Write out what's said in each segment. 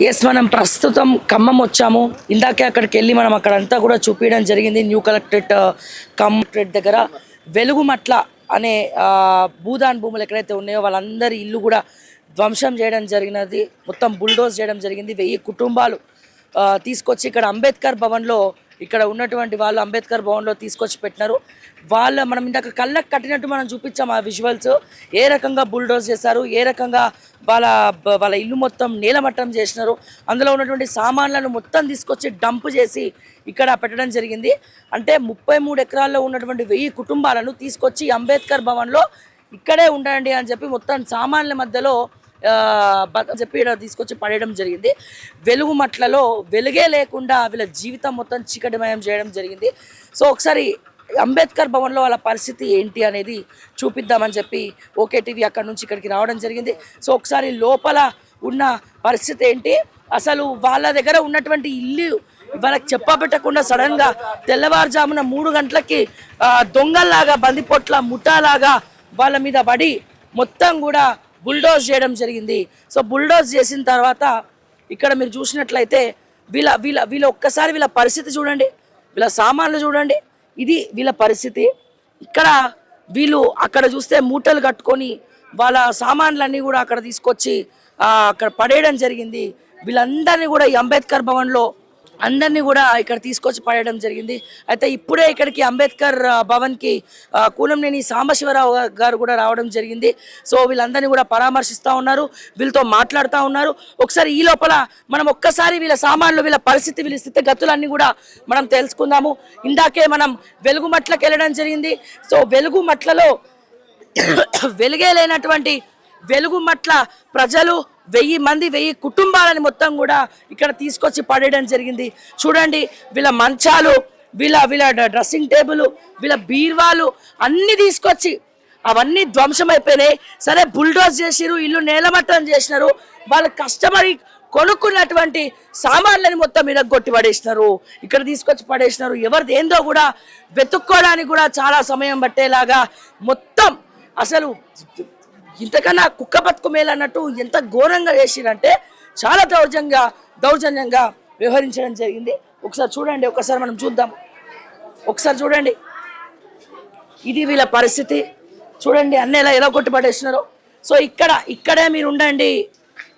Yes మనం ప్రస్తుతం ఖమ్మం వచ్చాము. ఇందాకే అక్కడికి వెళ్ళి మనం అక్కడంతా కూడా చూపించడం జరిగింది. న్యూ కలెక్టరేట్ కలెక్టరేట్ దగ్గర వెలుగుమట్ల అనే భూదాన్ భూములు ఎక్కడైతే ఉన్నాయో వాళ్ళందరి ఇల్లు కూడా ధ్వంసం చేయడం జరిగినది. మొత్తం బుల్డోజ్ చేయడం జరిగింది. 1000 కుటుంబాలు తీసుకొచ్చి ఇక్కడ అంబేద్కర్ భవన్లో ఇక్కడ ఉన్నటువంటి వాళ్ళు అంబేద్కర్ భవన్లో తీసుకొచ్చి పెట్టినారు. మనం ఇందాక కళ్ళకు కట్టినట్టు మనం చూపించాం ఆ విజువల్స్. ఏ రకంగా బుల్డోజ్ చేశారు, ఏ రకంగా వాళ్ళ ఇల్లు మొత్తం నేలమట్టం చేసినారు. అందులో ఉన్నటువంటి సామాన్లను మొత్తం తీసుకొచ్చి డంప్ చేసి ఇక్కడ పెట్టడం జరిగింది. అంటే 33 ఎకరాల్లో ఉన్నటువంటి 1000 కుటుంబాలను తీసుకొచ్చి అంబేద్కర్ భవన్లో ఇక్కడే ఉండండి అని చెప్పి మొత్తం సామాన్ల మధ్యలో చెప్పి తీసుకొచ్చి పడేయడం జరిగింది. వెలుగుమట్లలో వెలుగే లేకుండా వీళ్ళ జీవితం మొత్తం చీకటిమయం చేయడం జరిగింది. సో ఒకసారి అంబేద్కర్ భవన్లో వాళ్ళ పరిస్థితి ఏంటి అనేది చూపిద్దామని చెప్పి ఓకే టీవీ అక్కడ నుంచి ఇక్కడికి రావడం జరిగింది. సో ఒకసారి లోపల ఉన్న పరిస్థితి ఏంటి, అసలు వాళ్ళ దగ్గర ఉన్నటువంటి ఇల్లు వాళ్ళకి చెప్పబెట్టకుండా సడన్గా తెల్లవారుజామున 3 గంటలకి దొంగల్లాగా బందిపోట్ల ముఠాలాగా వాళ్ళ మీద పడి మొత్తం కూడా బుల్డోజ్ చేయడం జరిగింది. సో బుల్డోజ్ చేసిన తర్వాత ఇక్కడ మీరు చూసినట్లయితే వీళ్ళ ఒక్కసారి వీళ్ళ పరిస్థితి చూడండి, వీళ్ళ సామాన్లు చూడండి. ఇది వీళ్ళ పరిస్థితి. ఇక్కడ వీళ్ళు అక్కడ చూస్తే మూటలు కట్టుకొని వాళ్ళ సామాన్లన్నీ కూడా అక్కడ తీసుకొచ్చి అక్కడ పడేయడం జరిగింది. వీళ్ళందరినీ కూడా ఈ అంబేద్కర్ భవన్లో అందరినీ కూడా ఇక్కడ తీసుకొచ్చి పడేయడం జరిగింది. అయితే ఇప్పుడే ఇక్కడికి అంబేద్కర్ భవన్కి కూనంనేని సాంబశివరావు గారు కూడా రావడం జరిగింది. సో వీళ్ళందరినీ కూడా పరామర్శిస్తూ ఉన్నారు, వీళ్ళతో మాట్లాడుతూ ఉన్నారు. ఒకసారి ఈ లోపల మనం ఒక్కసారి వీళ్ళ సామాన్లు, వీళ్ళ పరిస్థితి, వీళ్ళ స్థితిగతులన్నీ కూడా మనం తెలుసుకుందాము. ఇందాకే మనం వెలుగుమట్లకు వెళ్ళడం జరిగింది. సో వెలుగుమట్లలో వెలుగే లేనటువంటి వెలుగుమట్ల ప్రజలు 1000 మంది 1000 కుటుంబాలని మొత్తం కూడా ఇక్కడ తీసుకొచ్చి పడేయడం జరిగింది. చూడండి వీళ్ళ మంచాలు, వీళ్ళ డ్రెస్సింగ్ టేబుల్, వీళ్ళ బీర్వాలు అన్నీ తీసుకొచ్చి అవన్నీ ధ్వంసం అయిపోయినాయి. సరే బుల్డోజ్ చేసిరు, ఇల్లు నేలమట్టం చేసినారు. వాళ్ళు కష్టపడి కొనుక్కున్నటువంటి సామాన్లని మొత్తం ఇరగొట్టి పడేసినారు, ఇక్కడ తీసుకొచ్చి పడేసినారు. ఎవరిది ఏందో కూడా వెతుక్కోవడానికి కూడా చాలా సమయం పట్టేలాగా మొత్తం అసలు ఇంతకన్నా కుక్క బతుకు మేలన్నట్టు ఎంత ఘోరంగా చేసిరంటే చాలా దౌర్జన్యంగా వ్యవహరించడం జరిగింది. ఒకసారి చూడండి, ఒకసారి మనం చూద్దాం. ఒకసారి చూడండి, ఇది వీళ్ళ పరిస్థితి. చూడండి అన్నీ ఎలా కొట్టి పడేసినారో. సో ఇక్కడే మీరు ఉండండి,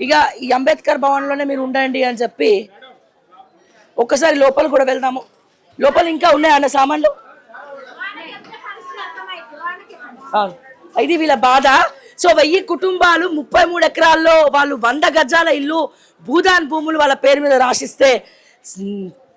ఇక ఈ అంబేద్కర్ భవన్లోనే మీరు ఉండండి అని చెప్పి ఒక్కసారి లోపల కూడా వెళ్దాము. లోపల ఇంకా ఉన్నాయన్న సామాన్లు. ఇది వీళ్ళ బాధ. సో 1000 కుటుంబాలు 33 ఎకరాల్లో వాళ్ళు 100 గజాల ఇల్లు భూదాన్ భూములు వాళ్ళ పేరు మీద రాసిస్తే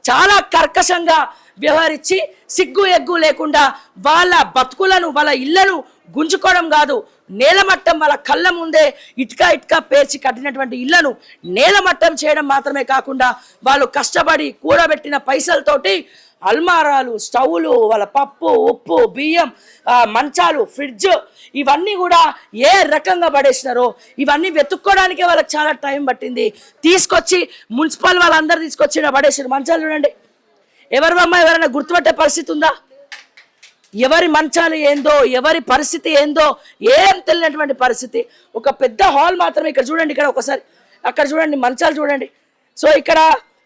చాలా కర్కశంగా వ్యవహరించి సిగ్గు ఎగ్గు లేకుండా వాళ్ళ బతుకులను, వాళ్ళ ఇళ్లను గుంజుకోవడం కాదు, నేలమట్టం వాళ్ళ కళ్ళ ముందే ఇటుక పేర్చి కట్టినటువంటి ఇళ్లను నేలమట్టం చేయడం మాత్రమే కాకుండా వాళ్ళు కష్టపడి కూడబెట్టిన పైసలతోటి అల్మారాలు, స్టవ్లు, వాళ్ళ పప్పు, ఉప్పు, బియ్యం, మంచాలు, ఫ్రిడ్జ్ ఇవన్నీ కూడా ఏ రకంగా పడేసినారో ఇవన్నీ వెతుక్కోవడానికే వాళ్ళకి చాలా టైం పట్టింది. తీసుకొచ్చి మున్సిపల్ వాళ్ళందరూ తీసుకొచ్చి పడేసారు. మంచాలు చూడండి, ఎవరైనా గుర్తుపట్టే పరిస్థితి ఉందా? ఎవరి మంచాలు ఏందో, ఎవరి పరిస్థితి ఏందో ఏం తెలియనటువంటి పరిస్థితి. ఒక పెద్ద హాల్ మాత్రమే. ఇక్కడ చూడండి, ఇక్కడ ఒకసారి అక్కడ చూడండి, మంచాలు చూడండి. సో ఇక్కడ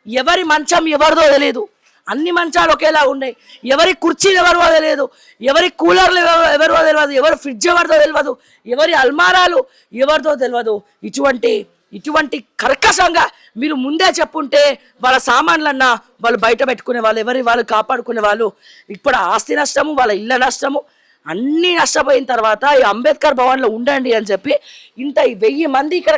ఎవరి మంచం ఎవరిదో తెలియదు, అన్ని మంచాలు ఒకేలా ఉన్నాయి. ఎవరి కుర్చీలు ఎవరిదో తెలియదు, ఎవరి కూలర్లు ఎవరిదో తెలియదు, ఎవరి ఫ్రిడ్జ్ ఎవరిదో తెలియదు, ఎవరి అల్మారాలు ఎవరిదో తెలియదు. ఇటువంటి కర్కశంగా మీరు ముందే చెప్పుంటే వాళ్ళ సామాన్లన్నా వాళ్ళు బయట పెట్టుకునే వాళ్ళు, వాళ్ళు కాపాడుకునే వాళ్ళు. ఇప్పుడు ఆస్తి నష్టము, వాళ్ళ ఇళ్ళ నష్టము అన్నీ నష్టపోయిన తర్వాత ఈ అంబేద్కర్ భవన్లో ఉండండి అని చెప్పి ఇంత 1000 మంది ఇక్కడ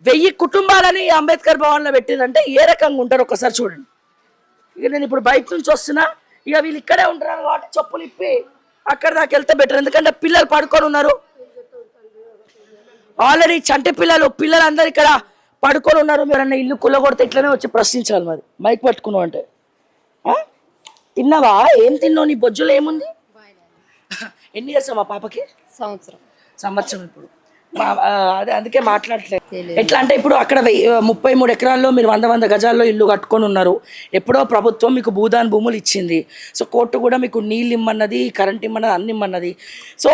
1000 కుటుంబాలని అంబేద్కర్ భవన్లో పెట్టిందంటే ఏ రకంగా ఉంటారు ఒకసారి చూడండి. ఇక నేను ఇప్పుడు బయట నుంచి వస్తున్నా, ఇక వీళ్ళు ఇక్కడే ఉంటున్నారు కాబట్టి చెప్పులు ఇప్పి అక్కడ దాకా వెళ్తే బెటర్. ఎందుకంటే పిల్లలు పడుకొని ఉన్నారు ఆల్రెడీ, చంటి పిల్లలందరూ ఇక్కడ పడుకొని ఉన్నారు. మీరన్నా ఇల్లు కుల్లగొడితే ఇట్లనే వచ్చి ప్రశ్నించాలి. మరి మైక్ పట్టుకున్నావు అంటే తిన్నావా, ఏం తిన్నావు, నీ బొజ్జులో ఏముంది? ఎన్ని ఇయర్స్ మా పాపకి? సంవత్సరం ఇప్పుడు. అదే అందుకే మాట్లాడట్లేదు. ఎట్లా అంటే ఇప్పుడు అక్కడ 33 ఎకరాల్లో మీరు 100 గజాల్లో ఇల్లు కట్టుకొని ఉన్నారు. ఎప్పుడో ప్రభుత్వం మీకు భూదాన్ భూములు ఇచ్చింది. సో కోర్టు కూడా మీకు నీళ్ళు ఇమ్మన్నది, కరెంట్ ఇమ్మన్నది, అన్ని ఇమ్మన్నది. సో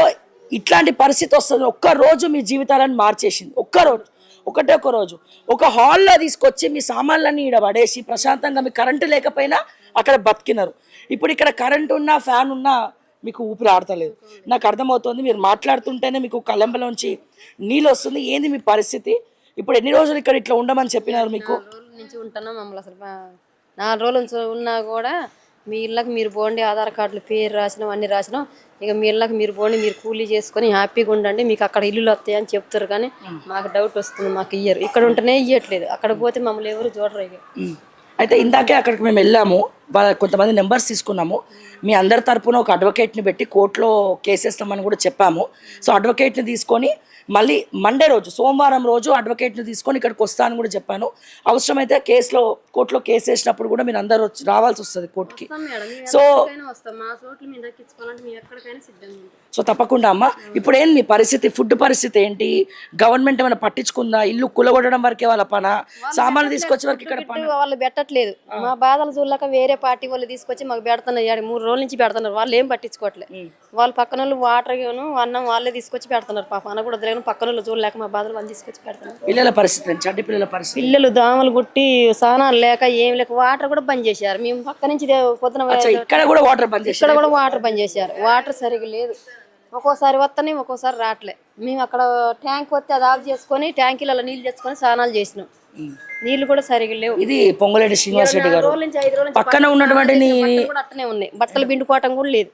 ఇట్లాంటి పరిస్థితి వస్తుంది. ఒక్కరోజు మీ జీవితాలను మార్చేసింది. ఒక్కరోజు ఒకటే ఒక రోజు ఒక హాల్లో తీసుకొచ్చి మీ సామాన్లన్నీ ఈడ పడేసి ప్రశాంతంగా మీ కరెంటు లేకపోయినా అక్కడ బతికినారు. ఇప్పుడు ఇక్కడ కరెంట్ ఉన్నా ఫ్యాన్ ఉన్నా మీకు ఊపిరి ఆడతలేదు. నాకు అర్థమవుతుంది, మీరు మాట్లాడుతుంటేనే మీకు కళ్ళెంబలోంచి నీళ్ళు వస్తుంది. ఏంది మీ పరిస్థితి? ఇప్పుడు ఎన్ని రోజులు ఇక్కడ ఇట్లా ఉండమని చెప్పినారు మీకు? 4 రోజుల నుంచి ఉంటున్నాం. మమ్మల్ని అసలు 4 రోజుల నుంచి ఉన్నా కూడా మీ ఇళ్ళకి మీరు పోండి, ఆధార్ కార్డులు పేరు రాసినాం, అన్ని రాసినాం, ఇక మీ ఇళ్ళకి మీరు పోండి, మీరు కూలీ చేసుకొని హ్యాపీగా ఉండండి, మీకు అక్కడ ఇల్లులు వస్తాయి అని చెప్తారు. కానీ మాకు డౌట్ వస్తుంది, మాకు ఇయ్యరు. ఇక్కడ ఉంటేనే ఇయ్యట్లేదు, అక్కడ పోతే మమ్మల్ని ఎవరు చూడరు. ఇక అయితే ఇందాకే అక్కడికి మేము వెళ్ళాము, కొంతమంది నెంబర్స్ తీసుకున్నాము. మీ అందరి తరపున ఒక అడ్వకేట్ని పెట్టి కోర్టులో కేసేస్తామని కూడా చెప్పాము. సో అడ్వకేట్ని తీసుకొని మళ్ళీ మండే రోజు, సోమవారం రోజు అడ్వకేట్ని తీసుకొని ఇక్కడికి వస్తానని కూడా చెప్పాను. అవసరమైతే కోర్టులో కేసు వేసినప్పుడు కూడా మీరు అందరూ రావాల్సి వస్తుంది కోర్టుకి. సో తప్పకుండా అమ్మ. ఇప్పుడు ఏంటి మీ పరిస్థితి? ఫుడ్ పరిస్థితి ఏంటి? గవర్నమెంట్ ఏమైనా పట్టించుకుందా? ఇల్లు కులగొట్టడం వరకే వాళ్ళ పన, సామాన్లు తీసుకొచ్చే వరకు ఇక్కడ వాళ్ళు పెట్టట్లేదు. మా బాధలు చూడలేక వేరే పార్టీ వాళ్ళు తీసుకొచ్చి మాకు పెడుతున్నారు. 3 రోజుల నుంచి పెడుతున్నారు. వాళ్ళు ఏం పట్టించుకోవట్లేదు. వాళ్ళు పక్కన వాళ్ళు వాటర్ అన్నం వాళ్ళే తీసుకొచ్చి పెడుతున్నారు. పాప అన్న కూడా వదిలేను, పక్కన వాళ్ళు చూడలేక మా బాధలు వాళ్ళు తీసుకొచ్చి పెడుతున్నారు. పిల్లల పరిస్థితి, చంటి పిల్లల పరిస్థితి, పిల్లలు దోమలు గుట్టి స్నానాలు లేక ఏం లేక వాటర్ కూడా బంద్ చేశారు. మేము పక్క నుంచి పొద్దున ఇక్కడ కూడా వాటర్ బంద్ చేశారు. ఇక్కడ కూడా వాటర్ బంద్ చేశారు. వాటర్ సరిగ్గా లేదు, ఒక్కోసారి వస్తున్నాయి, ఒక్కోసారి రావట్లే. మేము అక్కడ ట్యాంక్ వస్తే అది ఆఫ్ చేసుకొని ట్యాంకీలలో నీళ్ళు తెచ్చుకొని స్నానాలు చేసినాం. నీళ్లు కూడా సరిగ్గా లేవు. ఇది పొంగులేటి శ్రీనివాస్ రెడ్డి గారు పక్కన ఉన్నటువంటి అట్టనే ఉన్నాయి. బట్టలు పిండుకోవటం కూడా లేదు.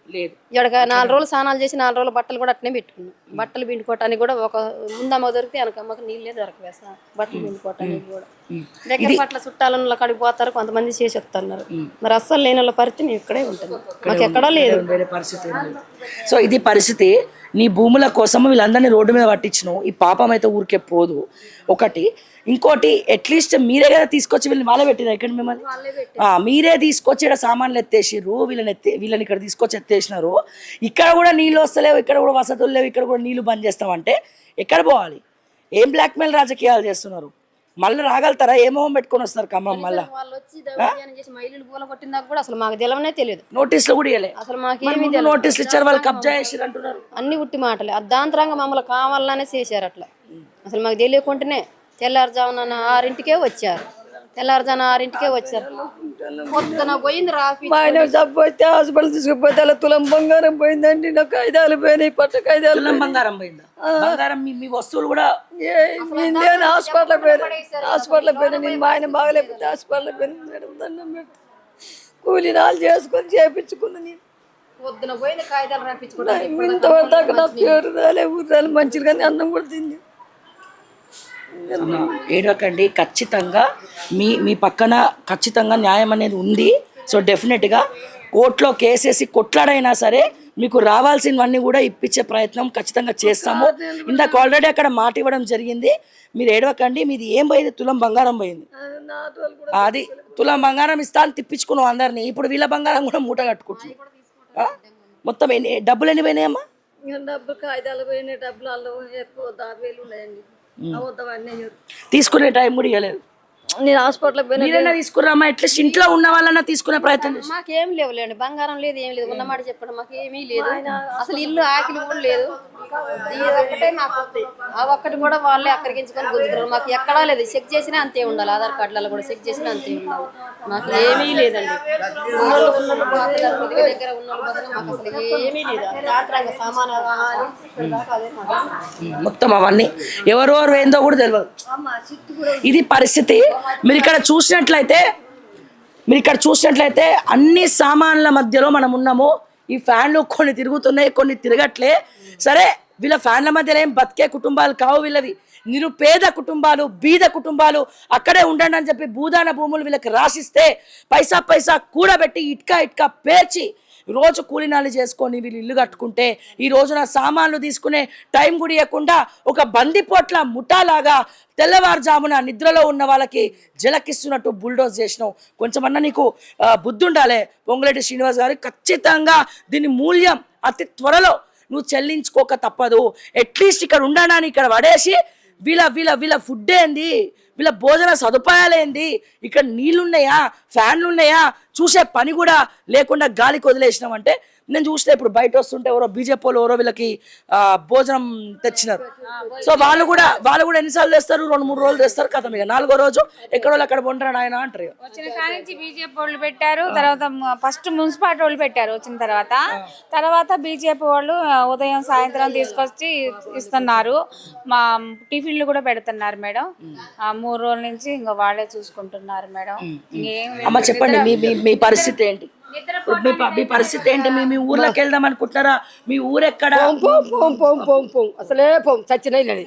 ఇక్కడ 4 రోజులు స్నానాలు చేసి 4 రోజులు బట్టలు కూడా అట్టనే పెట్టుకున్నాం. బట్టలు పిండుకోవటానికి కూడా ఒక ముందమ్మ దొరికితే వెనకమ్మకి నీళ్ళే దొరకవేస్తా. బట్టలు పిండుకోవటానికి కూడా దగ్గర పట్ల చుట్టాలను కడిగి పోతారు, కొంతమంది చేసి వస్తున్నారు. మరి అస్సలు లేని వాళ్ళ పరిస్థితి మేము ఇక్కడే ఉంటుంది, మాకు ఎక్కడా లేదు పరిస్థితి. సో ఇది పరిస్థితి. నీ భూముల కోసం వీళ్ళందరినీ రోడ్డు మీద పట్టించినావు. ఈ పాపం అయితే ఊరికే పోదు. ఒకటి, ఇంకోటి, అట్లీస్ట్ మీరే కదా తీసుకొచ్చి వీళ్ళని వాళ్ళే పెట్టిరా ఇక్కడ మిమ్మల్ని? మీరే తీసుకొచ్చి ఇక్కడ సామాన్లు ఎత్తేసిర్రు, వీళ్ళని ఇక్కడ తీసుకొచ్చి ఎత్తేసినారు. ఇక్కడ కూడా నీళ్ళు వస్తలేవు, ఇక్కడ కూడా వసతులు లేవు, ఇక్కడ కూడా నీళ్లు బంద్ చేస్తామంటే ఎక్కడ పోవాలి? ఏం బ్లాక్మెయిల్ రాజకీయాలు చేస్తున్నారు? మళ్ళీ రాగలుగుతారా? ఏ మొహం పెట్టుకొని వస్తారు ఖమ్మం? మళ్ళీ అసలు మాకు తెలవనే తెలియదు. నోటీసులు కూడా ఇవ్వలేదు. అసలు మాకు నోటీసులు ఇచ్చారు, వాళ్ళు కబ్జా చేసారు అంటున్నారు. అన్ని ఉట్టి మాటలే. అర్ధాంతరంగా మమ్మల్ని కావాలనే చేశారు అట్లా. అసలు మాకు తెలియకుండానే తెల్లారుజామున 6ంటికే వచ్చారు. తెల్లారుజామున 6ంటికే వచ్చారు. పొద్దున పోయింది ఆయన జబ్బు వస్తే హాస్పిటల్ తీసుకుపోతే అలా తులం బంగారం పోయిందండి. నాకు కాయిదాలు పోయినాయి, పట్ట కాయిదాలు. బంగారం పోయిందా? బంగారం మీ వస్తువులు కూడా హాస్పిటల్ పోయినా. నేను మా ఆయన బాగలేకపోతే హాస్పిటల్ పోయినా. మేడం దండం పెట్టి కూలీ నాలు చేసుకొని చేపించుకున్నా. నేను పొద్దున పోయింది కాయిదాలు రాపించుకున్నాను. ఇంతవరకు దాకా నా పేరు రాలే, ఊరాలు మంచిది కానీ అన్నం కూడా తింది. ఏడవకండి. ఖచ్చితంగా మీ పక్కన ఖచ్చితంగా న్యాయం అనేది ఉంది. సో డెఫినెట్గా కోర్టులో కేసేసి కొట్లాడైనా సరే మీకు రావాల్సినవన్నీ కూడా ఇప్పించే ప్రయత్నం ఖచ్చితంగా చేస్తాము. ఇందాక ఆల్రెడీ అక్కడ మాట ఇవ్వడం జరిగింది. మీరు ఏడవకండి. మీది ఏం పోయింది? తులం బంగారం పోయింది. అది తులం బంగారం ఇస్తా అని తిప్పించుకున్నాం అందరినీ. ఇప్పుడు వీళ్ళ బంగారం కూడా మూట కట్టుకుంటున్నాం. మొత్తం డబ్బులు ఎన్ని పోయినాయమ్మా? డబ్బులు కాయిదాలు పోయినాయి. డబ్బులు అల్ల ఎక్కువ 10,000 ఉన్నాయండి. తీసుకునే టైం కూడా ఇవ్వలేదు. నేను హాస్పిటల్ పోయినా తీసుకురామా? అట్లీస్ట్ ఇంట్లో ఉన్న వాళ్ళన్నా తీసుకునే ప్రయత్నం. మాకేం లేవులేండి, బంగారం లేదు, ఏం లేదు. ఉన్నమాట చెప్పడం మాకు ఏమీ లేదు. అసలు ఇల్లు ఆకిలి కూడా లేదు. ఒక్కటే మాకు ఆ ఒక్కటి కూడా వాళ్ళే అక్కడికించుకొని గుంజుతారు. మాకు ఎక్కడా లేదు. చెక్ చేసినా అంతే ఉండాలి. ఆధార్ కార్డులలో కూడా చెక్ చేసినా అంతే ఉండాలి. మాకు ఏమీ లేదండి. దగ్గర ఉన్న మాకు అసలు ఏమీ లేదు. మొత్తం అవన్నీ ఎవరెవరు ఏందో కూడా తెలియదు. ఇది పరిస్థితి. మీరు ఇక్కడ చూసినట్లయితే అన్ని సామాన్ల మధ్యలో మనం ఉన్నాము. ఈ ఫ్యాన్లు కొన్ని తిరుగుతున్నాయి, కొన్ని తిరగట్లే. సరే, వీళ్ళ ఫ్యాన్ల మధ్యలో ఏం బతికే కుటుంబాలు కావు. వీళ్ళవి నిరుపేద కుటుంబాలు, బీద కుటుంబాలు. అక్కడే ఉండండి అని చెప్పి భూదాన భూములు వీళ్ళకి రాసిస్తే పైసా కూడబెట్టి ఇటుక పేర్చి రోజు కూలినాలు చేసుకొని వీళ్ళు ఇల్లు కట్టుకుంటే ఈ రోజున సామాన్లు తీసుకునే టైం కూడా ఇవ్వకుండా ఒక బందిపోట్ల ముఠాలాగా తెల్లవారుజామున నిద్రలో ఉన్న వాళ్ళకి జలకిస్తున్నట్టు బుల్డోజ్ చేసినావు. కొంచెమన్నా నీకు బుద్ధి ఉండాలి పొంగులేటి శ్రీనివాస్ గారు. ఖచ్చితంగా దీని మూల్యం అతి త్వరలో నువ్వు చెల్లించుకోక తప్పదు. అట్లీస్ట్ ఇక్కడ ఉండడానికి ఇక్కడ పడేసి వీళ్ళ ఫుడ్ ఏంది, వీళ్ళ భోజన సదుపాయాలు ఏంది, ఇక్కడ నీళ్లున్నాయా, ఫ్యాన్లు ఉన్నాయా చూసే పని కూడా లేకుండా గాలికి వదిలేసినామంటే నేను చూస్తే ఇప్పుడు బయట వస్తుంటే ఎవరో బీజేపీ వాళ్ళు ఎవరో వీళ్ళకి భోజనం తెచ్చినారు. సో వాళ్ళు కూడా ఎన్నిసార్లు తెస్తారు, 2-3 రోజులు తెస్తారు కదా, ఇక 4వ రోజు ఎక్కడో అక్కడ వండరా ఆయన అంటారు. వచ్చిన కానించి బీజేపీ వాళ్ళు పెట్టారు, తర్వాత ఫస్ట్ మున్సిపాలిటీ వాళ్ళు పెట్టారు, వచ్చిన తర్వాత బీజేపీ వాళ్ళు ఉదయం సాయంత్రం తీసుకొచ్చి ఇస్తున్నారు. మా టిఫిన్లు కూడా పెడుతున్నారు మేడం. 3 రోజుల నుంచి ఇంకా వాళ్ళే చూసుకుంటున్నారు మేడం. అమ్మ చెప్పండి మీ పరిస్థితి ఏంటి? మీ పరిస్థితి ఏంటి? మీ ఊర్లోకి వెళ్దాం అనుకుంటున్నారా? మీ ఊరు ఎక్కడ? పోం అసలే పోం, చచ్చిన ఇళ్ళని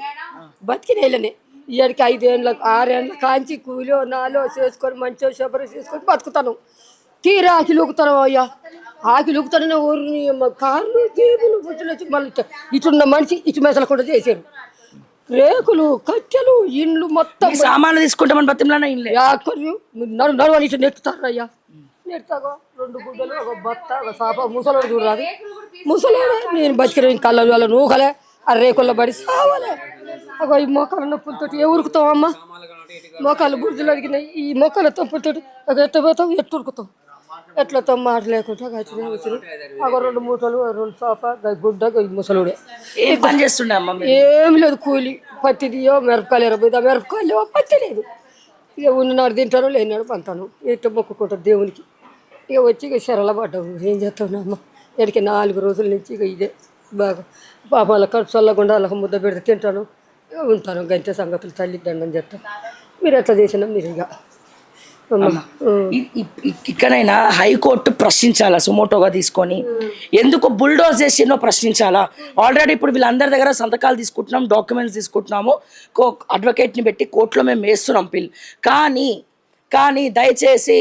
బతికిన ఇళ్ళని. ఇక్కడికి 5 ఏళ్ళ 6 ఏళ్ళ కాంచి కూలో నాలో చేసుకొని మంచిగా శుభ్రం చేసుకొని బతుకుతాను. తీరా ఆకిలుకుతాను అయ్యా, ఆకిలుకుతానని ఊరిని కార్లు జీబులు బుద్ధులు వచ్చి మళ్ళీ ఇటున్న మనిషి ఇటు మెసలు కూడా చేశారు. రేకులు కట్టెలు ఇండ్లు మొత్తం సామాన్లు తీసుకుంటామని బతిమలానే నడవని ఇటు నెట్టుతారు అయ్యా. నెడతాగో 2 గుడ్డలు, ఒక బత్త, ఒక సాప, ముసలోడు చూడరాదు. ముసలోడు నేను బతికిన కళ్ళ వాళ్ళ నూకలే, ఆ రేకుల్లో పడి సావాలే. ఒక ఈ మొక్కల నొప్పులతో ఏ ఉరుకుతాం అమ్మ? మొక్కలు బుర్జులు అడిగినాయి. ఈ మొక్కల తొప్పులతో ఒక ఎట్టు పోతాం, ఎట్టు ఉరుకుతాం, ఎట్లతో మాట లేకుండా వచ్చినాయి వచ్చినాయి. ఒక 2 మూటలు, 2 సాప, గుడ్డ, ముసలుడే. ఏం పని చేస్తుండే అమ్మ? ఏమి లేదు, కూలి పత్తిదియో మిరపకాయలు 20 మిరపకాయలు, పత్తి లేదు. ఇక ఉన్ననాడు తింటాను, లేనినాడు పంతాను. ఇట్లా మొక్కుకుంటారు దేవునికి. ఇక వచ్చి ఇక శరల పడ్డాము. ఏం చేస్తాను అమ్మ? ఇక్కడికి 4 రోజుల నుంచి ఇక ఇదే బాగా పాపాల కడుపు చల్లకుండా వాళ్ళకి ముద్ద పెడితే తింటాను, ఇక ఉంటాను. గంటే సంగతులు తల్లికి దండం చెప్తాను. మీరు ఎట్లా చేసినా మీరు ఇక ఇక్కడైనా హైకోర్టు ప్రశ్నించాలా సుమోటోగా తీసుకొని, ఎందుకు బుల్డోజ్ చేసినో ప్రశ్నించాలా? ఆల్రెడీ ఇప్పుడు వీళ్ళందరి దగ్గర సంతకాలు తీసుకుంటున్నాం, డాక్యుమెంట్స్ తీసుకుంటున్నాము, అడ్వకేట్ని పెట్టి కోర్టులో మేము వేస్తున్నాం పిల్. కానీ దయచేసి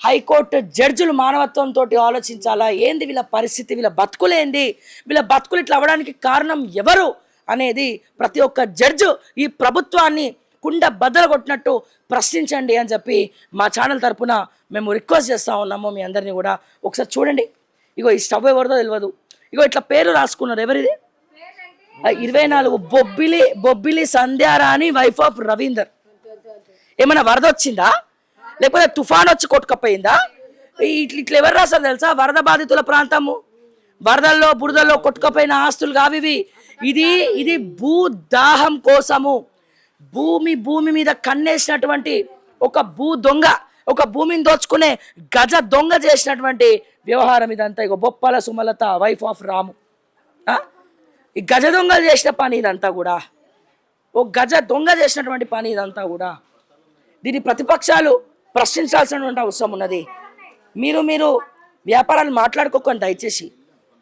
హైకోర్టు జడ్జిలు మానవత్వంతో ఆలోచించాలా. ఏంది వీళ్ళ పరిస్థితి, వీళ్ళ బతుకులేంది, వీళ్ళ బతుకులు ఇట్లా అవ్వడానికి కారణం ఎవరు అనేది ప్రతి ఒక్క జడ్జు ఈ ప్రభుత్వాన్ని కుండ బద్దలు కొట్టినట్టు ప్రశ్నించండి అని చెప్పి మా ఛానల్ తరపున మేము రిక్వెస్ట్ చేస్తూ ఉన్నాము. మీ అందరినీ కూడా ఒకసారి చూడండి. ఇగో ఈ స్టవ్ ఎవరిదో తెలియదు, ఇగో ఇట్లా పేరు రాసుకున్నారు. ఎవరిది? 24 బొబ్బిలి సంధ్యారాణి, వైఫ్ ఆఫ్ రవీందర్. ఏమైనా వరద వచ్చిందా, లేకపోతే తుఫాన్ వచ్చి కొట్టుకపోయిందా? ఇట్లా ఎవరు రాస్తారు తెలుసా? వరద బాధితుల ప్రాంతము, వరదల్లో బురదల్లో కొట్టుకపోయిన ఆస్తులు కావివి. ఇది భూదాహం కోసము భూమి మీద కన్నేసినటువంటి ఒక దొంగ, ఒక భూమిని దోచుకునే గజ దొంగ చేసినటువంటి వ్యవహారం ఇదంతా. ఇక బొప్పల సుమలత, వైఫ్ ఆఫ్ రాము, ఈ గజ దొంగలు చేసిన పని ఇదంతా కూడా, ఓ గజ దొంగ చేసినటువంటి పని ఇదంతా కూడా. దీన్ని ప్రతిపక్షాలు ప్రశ్నించాల్సినటువంటి అవసరం ఉన్నది. మీరు వ్యాపారాలు మాట్లాడుకోకండి దయచేసి.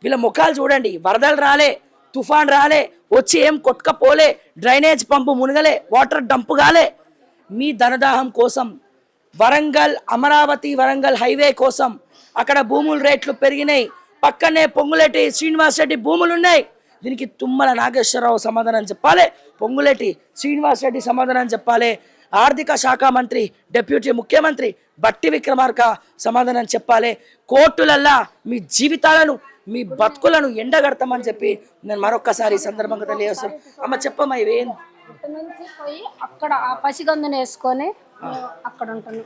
వీళ్ళ ముఖాలు చూడండి. వరదలు రాలే, తుఫాన్ రాలే, వచ్చి ఏం కొట్టుకపోలే, డ్రైనేజ్ పంపు మునగలే, వాటర్ డంప్ కాలే. మీ ధనదాహం కోసం అమరావతి వరంగల్ హైవే కోసం అక్కడ భూముల రేట్లు పెరిగినాయి. పక్కనే పొంగులేటి శ్రీనివాస్ రెడ్డి భూములు ఉన్నాయి. దీనికి తుమ్మల నాగేశ్వరరావు సమాధానం చెప్పాలి, పొంగులేటి శ్రీనివాస్ రెడ్డి సమాధానం చెప్పాలి, ఆర్థిక శాఖ మంత్రి డిప్యూటీ ముఖ్యమంత్రి బట్టి విక్రమార్క సమాధానం చెప్పాలి. కోర్టులల్లా మీ జీవితాలను, మీ బతుకులను ఎండగడతామని చెప్పి నేను మరొక్కసారి సందర్భంగా తెలియజేస్తాను. అమ్మ చెప్పమ్మా, ఇవేం అక్కడ ఆ పసిగందుని వేసుకొని అక్కడ ఉంటాను.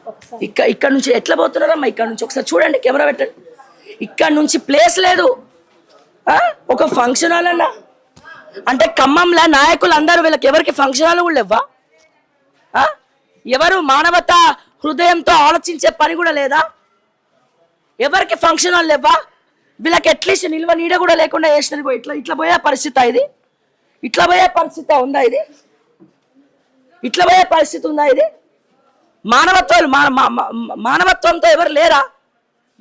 ఇక్కడ నుంచి ఎట్లా పోతున్నారమ్మా? ఇక్కడ నుంచి ఒకసారి చూడండి, కెమెరా పెట్టండి. ఇక్కడ నుంచి ప్లేస్ లేదు. ఒక ఫంక్షన్ హాల్ అన్నా అంటే ఖమ్మంలో నాయకులు అందరూ వీళ్ళకి ఎవరికి ఫంక్షన్ హాల్ కూడా లేవా? ఎవరు మానవత హృదయంతో ఆలోచించే పని కూడా లేదా? ఎవరికి ఫంక్షన్ హాల్ లేవా? వీళ్ళకి అట్లీస్ట్ నిల్వ నీడ కూడా లేకుండా వేసినది. ఇట్లా పోయే పరిస్థితి ఇది? ఇట్లా పోయే పరిస్థితి ఉందా ఇది? ఇట్లా పోయే పరిస్థితి ఉందా ఇది? మానవత్వంతో ఎవరు లేరా?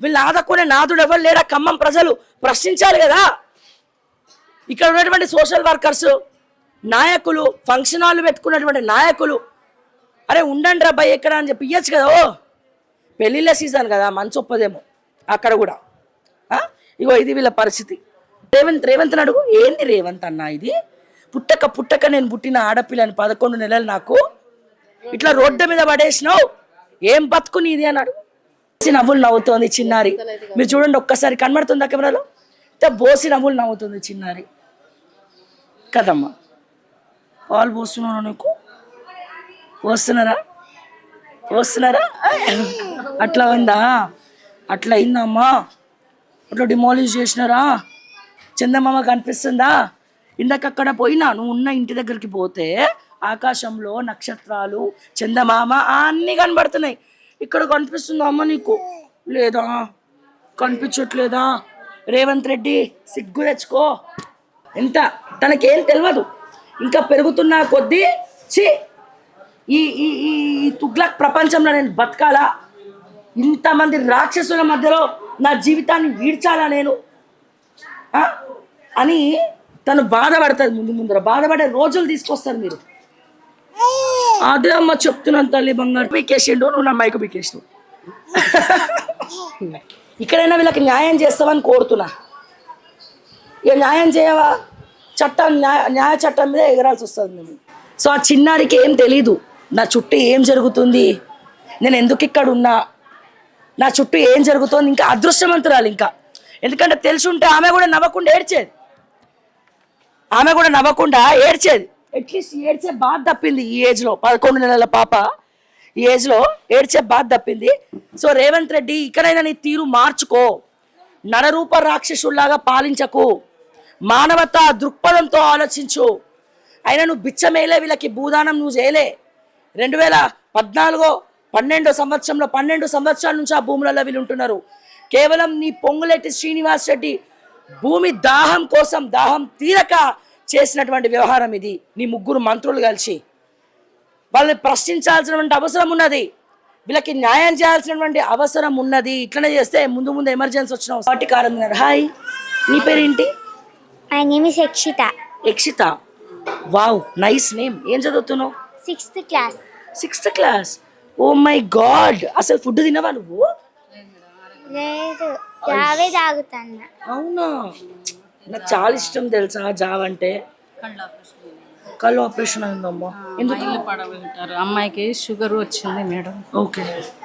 వీళ్ళని ఆదుకునే నాదుడు ఎవరు లేరా? ఖమ్మం ప్రజలు ప్రశ్నించాలి కదా. ఇక్కడ ఉన్నటువంటి సోషల్ వర్కర్స్, నాయకులు, ఫంక్షన్ హాల్ పెట్టుకున్నటువంటి నాయకులు, అరే ఉండండి రా భయ్ ఎక్కడ అని చెప్పి ఇవ్వచ్చు కదా. ఓ పెళ్ళిళ్ళ సీజన్ కదా, మంచి ఒప్పదేమో అక్కడ కూడా. ఇగో ఇది వీళ్ళ పరిస్థితి. రేవంత్ అడుగు. ఏంది రేవంత్ అన్న ఇది? పుట్టక నేను పుట్టిన ఆడపిల్లని 11 నెలలు నాకు ఇట్లా రోడ్డు మీద పడేసినావు, ఏం బతుకు నీది అన్నాడు. నవ్వులు నవ్వుతోంది చిన్నారి. మీరు చూడండి ఒక్కసారి, కనబడుతుందా కెమెరాలో? బోసి నవ్వులు నవ్వుతుంది చిన్నారి కదమ్మా. పాలు పోస్తున్నాను నీకు, పోస్తున్నారా? అట్లా ఉందా? అట్లా అయిందమ్మా. అట్లా డిమాలిష్ చేసినారా? చందమామ కనిపిస్తుందా? ఇందాక అక్కడ పోయినా, నువ్వు ఉన్న ఇంటి దగ్గరికి పోతే ఆకాశంలో నక్షత్రాలు, చందమామ అన్నీ కనబడుతున్నాయి. ఇక్కడ కనిపిస్తుందా అమ్మ నీకు? లేదా, కనిపించట్లేదా? రేవంత్ రెడ్డి సిగ్గు తెచ్చుకో. ఎంత తనకేం తెలియదు. ఇంకా పెరుగుతున్న కొద్దీ ఈ ఈ ఈ తుగ్లక్ ప్రపంచంలో నేను బతకాలా? ఇంతమంది రాక్షసుల మధ్యలో నా జీవితాన్ని వీడ్చాలా నేను అని తను బాధపడుతుంది. ముందర బాధపడే రోజులు తీసుకొస్తారు మీరు. అదే అమ్మ చెప్తున్నాను తల్లి బంగారు. పీకేసిండు, నువ్వు నా మైకు పీకేసినావు. ఇక్కడైనా వీళ్ళకి న్యాయం చేస్తామని కోరుతున్నా. ఇక న్యాయం చేయవా? చట్టం న్యాయ చట్టం మీద ఎగరాల్సి వస్తుంది మేము. సో ఆ చిన్నారికి ఏం తెలీదు, నా చుట్టూ ఏం జరుగుతుంది, నేను ఎందుకు ఇక్కడ ఉన్నా, నా చుట్టూ ఏం జరుగుతుంది. ఇంకా అదృష్టవంతురాలు ఇంకా. ఎందుకంటే తెలిసి ఉంటే ఆమె కూడా నవ్వకుండా ఏడ్చేది. అట్లీస్ట్ ఏడ్చే బాధ తప్పింది ఈ ఏజ్లో. 11 నెలల పాప ఈ ఏజ్లో ఏడ్చే బాధ తప్పింది. సో రేవంత్ రెడ్డి, ఇకనైనా నీ తీరు మార్చుకో. నరరూప రాక్షసుల్లాగా పాలించకు. మానవతా దృక్పథంతో ఆలోచించు. అయినా నువ్వు బిచ్చమేలే, వీళ్ళకి భూదానం నువ్వు చేయలే. 2014-12 సంవత్సరంలో 12 సంవత్సరాల నుంచి ఆ భూములలో వీళ్ళు ఉంటున్నారు. కేవలం నీ పొంగులేటి శ్రీనివాస్ రెడ్డి భూమి దాహం కోసం, దాహం తీరక చేసినటువంటి వ్యవహారం ఇది. నీ ముగ్గురు మంత్రులు కలిసి వాళ్ళని ప్రశ్నించాల్సినటువంటి అవసరం ఉన్నది. వీళ్ళకి న్యాయం చేయాల్సినటువంటి అవసరం ఉన్నది. ఇట్లనే చేస్తే ముందు ఎమర్జెన్సీ వచ్చిన వాటి కారణం. హాయ్, నీ పేరేంటి? My name is Yakshitha. Yakshitha, wow, nice name. ఏం చదువుతున్నావు? 6th class. 6th class. Oh my God, అసలు ఫుడ్ తినవా నువ్వు? లేదు, జావే తాగుతాను. అవునా? నాకు చాలా ఇష్టం తెలుసా జావ అంటే. కళ్ళు ఆపరేషన్ అయిందమ్మా. ఎందుకు? అమ్మాయికి షుగర్ వచ్చింది మేడం. ఓకే.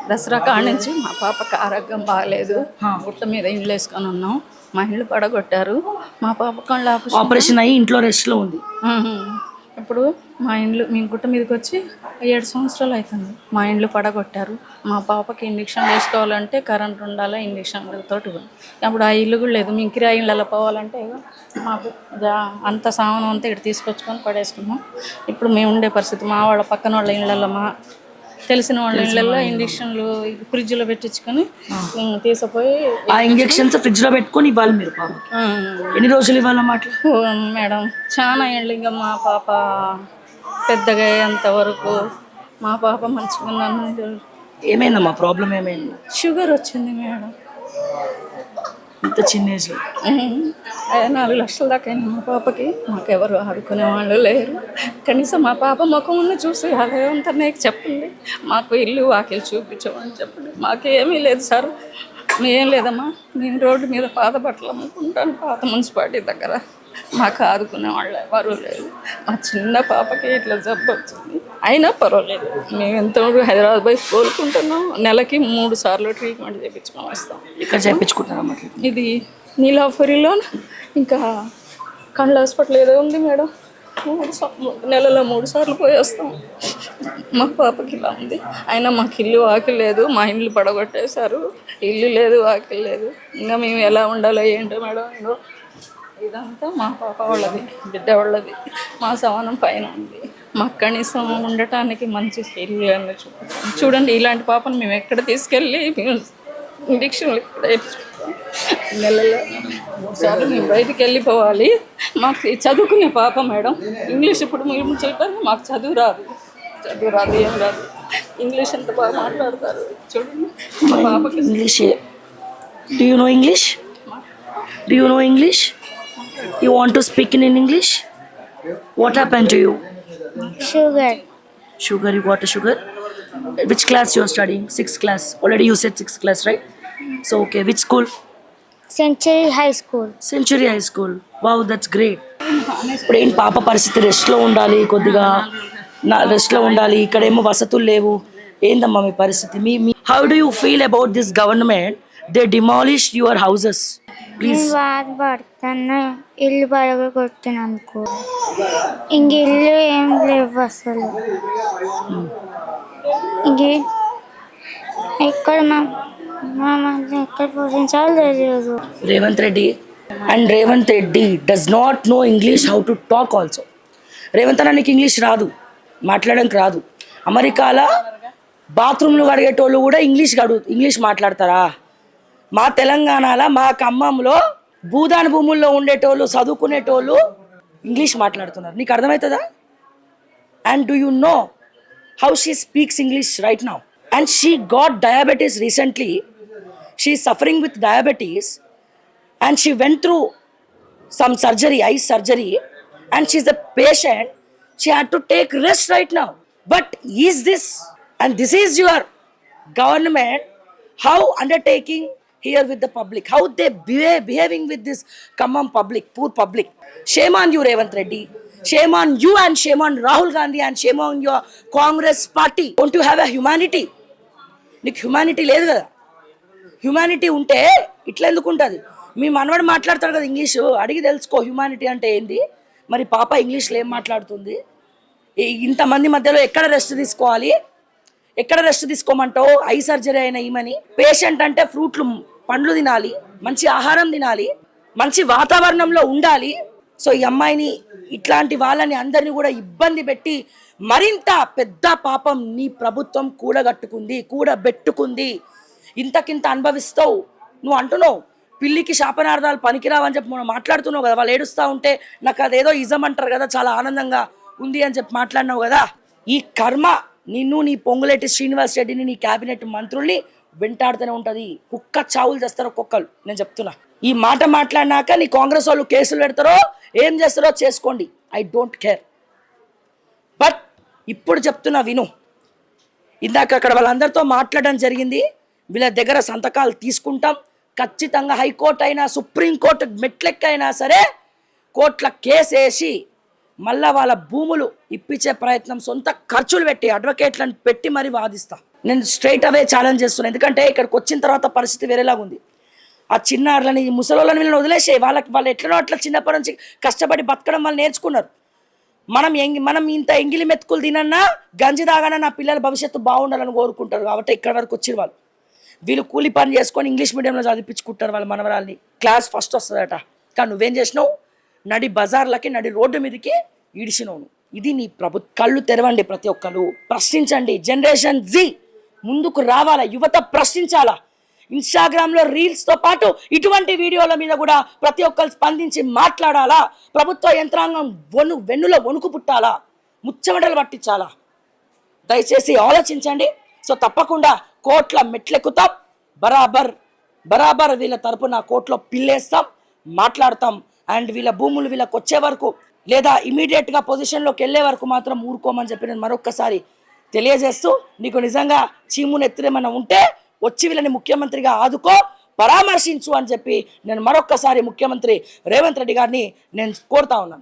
దసరా కాడ నుంచి మా పాపకి ఆరోగ్యం బాగాలేదు. గుట్ట మీద ఇండ్లు వేసుకొని ఉన్నాం. మా ఇల్లు పడగొట్టారు. మా పాప కళ్ళు ఆపరేషన్ అయ్యి ఇంట్లో రెస్ట్లో ఉంది. ఇప్పుడు మా ఇండ్లు మేము గుట్ట మీదకి వచ్చి 7 సంవత్సరాలు అవుతుంది. మా ఇండ్లు పడగొట్టారు. మా పాపకి ఇంజక్షన్ వేసుకోవాలంటే కరెంట్ ఉండాలి, ఇంజక్షన్లతోటి. అప్పుడు ఆ ఇల్లు కూడా లేదు. మేము కిరాయి ఇళ్ళలో పోవాలంటే మాకు అంత సామాను అంతా ఇక్కడ తీసుకొచ్చుకొని పడేసుకున్నాం. ఇప్పుడు మేము ఉండే పరిస్థితి, మా వాళ్ళ పక్కన వాళ్ళ ఇళ్ళల్లో, మా తెలిసిన వాళ్ళ ఇళ్ళల్లో ఇంజక్షన్లు ఫ్రిడ్జ్లో పెట్టించుకొని తీసుకుపోయి ఆ ఇంజక్షన్స్ ఫ్రిడ్జ్లో పెట్టుకొని ఇవ్వాలి మీరు. పాప ఎన్ని రోజులు ఇవ్వాలన్నమాట మేడం? చాలా ఏళ్ళు. ఇంకా మా పాప పెద్దగా అయ్యేంత వరకు మా పాప మంచిగా ఉన్నాను. ఏమైందమ్మా? ప్రాబ్లం ఏమైంది? షుగర్ వచ్చింది మేడం. ఇంత చిన్న ఏజ్లో 4 లక్షల దాకా అయింది మా పాపకి. మాకెవరు ఆడుకునే వాళ్ళు లేరు. కనీసం మా పాప ముఖం చూసి అదేంతా నీకు చెప్పండి, మాకు ఇల్లు వాకిలు చూపించమని చెప్పండి. మాకేమీ లేదు సార్, ఏం లేదమ్మా. నేను రోడ్డు మీద పాత బట్టలు అమ్ముకుంటాను, పాత మున్సిపాలిటీ దగ్గర. మాకు ఆదుకునే వాళ్ళు ఎవరు లేదు. మా చిన్న పాపకి ఇట్లా జబ్బు వచ్చింది, అయినా పర్వాలేదు. మేము ఎంతో హైదరాబాద్ పోయి కోలుకుంటున్నాం. నెలకి 3 సార్లు ట్రీట్మెంట్ చేయించుకొని వస్తాం. ఇక్కడ చేయించుకుంటున్నాం. ఇది నీలాఫరిలో ఇంకా కండ్ల హాస్పిటల్ ఏదో ఉంది మేడం. నెలలో 3 సార్లు పోయి వస్తాం. మా పాపకి ఇలా ఉంది. అయినా మాకు ఇల్లు వాకిలు లేదు. మా ఇల్లు పడగొట్టేశారు. ఇల్లు లేదు, వాకిలు లేదు. ఇంకా మేము ఎలా ఉండాలో ఏంటో మేడం. ఇంకో ఇదంతా మా పాప వాళ్ళది, బిడ్డ వాళ్ళది. మా సమానం పైన ఉంది. మాకు కనీసం ఉండటానికి మంచి ఇల్లు అని చూడండి. ఇలాంటి పాపను మేము ఎక్కడ తీసుకెళ్ళి మేము ఇంజక్షన్లు ఇక్కడ వేయించుకుంటాం. నెలలో 3 సార్లు మేము బయటికి వెళ్ళిపోవాలి. మాకు చదువుకునే పాప మేడం. ఇంగ్లీష్ ఇప్పుడు మేము చెప్పారు, మాకు చదువు రాదు, ఏం రాదు. ఇంగ్లీష్ ఎంత బాగా మాట్లాడతారు చూడండి. మా పాపకి English. Do you know English? You want to speak in English? What happened to you? Sugar, you got a sugar? Which class you are studying? 6th class. Already you said 6th class, right? So, okay, which school? Century High School. Century High School. Wow, that's great. ఇప్పుడు ఏంటి పాప పరిస్థితి? రెస్ట్లో ఉండాలి, కొద్దిగా రెస్ట్లో ఉండాలి. ఇక్కడేమో వసతులు లేవు. ఏందమ్మా మీ పరిస్థితి? How do you feel about this government? They demolished your houses. Please. బాధపడుతున్నా ఇల్లు పడగొట్టినందుకు. ఇంక ఇల్లు ఏం లేవు అసలు. ఇంక ఇక్కడ మా మళ్ళీ ఎక్కడ పూజించాలో తెలియదు. Revanth Reddy and Revanth Reddy does not know English how to talk also. Revanth అన్న నీకు ఇంగ్లీష్ రాదు, మాట్లాడడానికి రాదు. అమెరికాలో బాత్రూమ్లు కడిగేటోళ్ళు కూడా ఇంగ్లీష్ మాట్లాడతారా? మా తెలంగాణలో మా ఖమ్మంలో భూదాన్ భూముల్లో ఉండేటోళ్ళు చదువుకునేటోళ్ళు ఇంగ్లీష్ మాట్లాడుతున్నారు. నీకు అర్థమవుతుందా? And do you know how she speaks English right now? And she got diabetes recently. She is suffering with diabetes and she went through some surgery, eye surgery, and she's a patient. She had to take rest right now. But is this, and this is your government, how undertaking here with the public, how they behaving with this common public, poor public. Shame on you, Revanth Reddy. Shame on you and shame on Rahul Gandhi and shame on your Congress party. Don't you have a humanity? Nik humanity లేదు కదా. Humanity ఉంటే ఇట్లా ఎందుకు ఉంటుంది? మీ మనవాడు మాట్లాడతాడు కదా English, అడిగి తెలుసుకో హ్యూమానిటీ అంటే ఏంది. మరి పాప ఇంగ్లీష్లో ఏం మాట్లాడుతుంది? ఇంతమంది మధ్యలో ఎక్కడ రెస్ట్ తీసుకోవాలి? ఎక్కడ రెస్ట్ తీసుకోమంటావు? ఐ సర్జరీ అయిన ఈమని. పేషెంట్ అంటే ఫ్రూట్లు పండ్లు తినాలి, మంచి ఆహారం తినాలి, మంచి వాతావరణంలో ఉండాలి. సో ఈ అమ్మాయిని ఇట్లాంటి వాళ్ళని అందరినీ కూడా ఇబ్బంది పెట్టి మరింత పెద్ద పాపం నీ ప్రభుత్వం కూడబెట్టుకుంది. ఇంతకింత అనుభవిస్తావు. నువ్వు అంటున్నావు పిల్లికి శాపనార్థాలు పనికిరావని చెప్పి మనం మాట్లాడుతున్నావు కదా. వాళ్ళు ఏడుస్తూ ఉంటే నాకు అదేదో ఇజం అంటారు కదా, చాలా ఆనందంగా ఉంది అని చెప్పి మాట్లాడినావు కదా. ఈ కర్మ నిన్ను, నీ పొంగులేటి శ్రీనివాస్ రెడ్డిని, నీ క్యాబినెట్ మంత్రుల్ని వెంటాడుతూనే ఉంటుంది. కుక్క చావులు చేస్తారు ఒక్కొక్కరు. నేను చెప్తున్నా, ఈ మాట మాట్లాడినాక నీ కాంగ్రెస్ వాళ్ళు కేసులు పెడతారో ఏం చేస్తారో చేసుకోండి, ఐ డోంట్ కేర్. బట్ ఇప్పుడు చెప్తున్నా విను. ఇందాక అక్కడ వాళ్ళందరితో మాట్లాడడం జరిగింది. వీళ్ళ దగ్గర సంతకాలు తీసుకుంటాం. ఖచ్చితంగా హైకోర్టు అయినా సుప్రీంకోర్టు మెట్లెక్కైనా సరే కోర్టుల కేసు వేసి మళ్ళా వాళ్ళ భూములు ఇప్పించే ప్రయత్నం, సొంత ఖర్చులు పెట్టి అడ్వకేట్లను పెట్టి మరీ వాదిస్తా. నేను స్ట్రైట్ అవే ఛాలెంజ్ చేస్తున్నాను. ఎందుకంటే ఇక్కడికి వచ్చిన తర్వాత పరిస్థితి వేరేలాగా ఉంది. ఆ చిన్నారులని, ముసలోళ్ళని వీళ్ళని వదిలేసే వాళ్ళు ఎట్లనో అట్లా చిన్నప్పటి నుంచి కష్టపడి బతకడం వాళ్ళు నేర్చుకున్నారు. మనం ఇంత ఎంగిలి మెతుకులు తినన్నా గంజి తాగానా నా పిల్లల భవిష్యత్తు బాగుండాలని కోరుకుంటారు. కాబట్టి ఇక్కడ వరకు వచ్చిన వాళ్ళు వీళ్ళు కూలి పని చేసుకొని ఇంగ్లీష్ మీడియంలో చదివించుకుంటారు వాళ్ళ మనవరాల్ని. క్లాస్ ఫస్ట్ వస్తుందట. కానీ నువ్వేం చేసినావు? నడి బజార్లకి, నడి రోడ్డు మీదకి ఈడిసినావు. ఇది నీ కళ్ళు తెరవండి, ప్రతి ఒక్కరు ప్రశ్నించండి. జనరేషన్ జీ ముందుకు రావాలా, యువత ప్రశ్నించాలా. ఇన్స్టాగ్రామ్లో రీల్స్తో పాటు ఇటువంటి వీడియోల మీద కూడా ప్రతి ఒక్కరు స్పందించి మాట్లాడాలా. ప్రభుత్వ యంత్రాంగం వెన్నులో వణుకు పుట్టాలా, ముచ్చమటలు పట్టించాలా. దయచేసి ఆలోచించండి. సో తప్పకుండా కోర్టుల మెట్లెక్కుతాం. బరాబర్ వీళ్ళ తరపున కోర్టులో పిల్లేస్తాం, మాట్లాడతాం. అండ్ వీళ్ళ భూములు వీళ్ళకి వచ్చే వరకు లేదా ఇమీడియట్గా పొజిషన్లోకి వెళ్ళే వరకు మాత్రం ఊరుకోమని చెప్పి నేను మరొక్కసారి తెలియజేస్తూ, నీకు నిజంగా చీమును ఎత్తురేమన్నా ఉంటే వచ్చి వీళ్ళని ముఖ్యమంత్రిగా ఆదుకో, పరామర్శించు అని చెప్పి నేను మరొక్కసారి ముఖ్యమంత్రి రేవంత్ రెడ్డి గారిని నేను కోరుతా ఉన్నాను.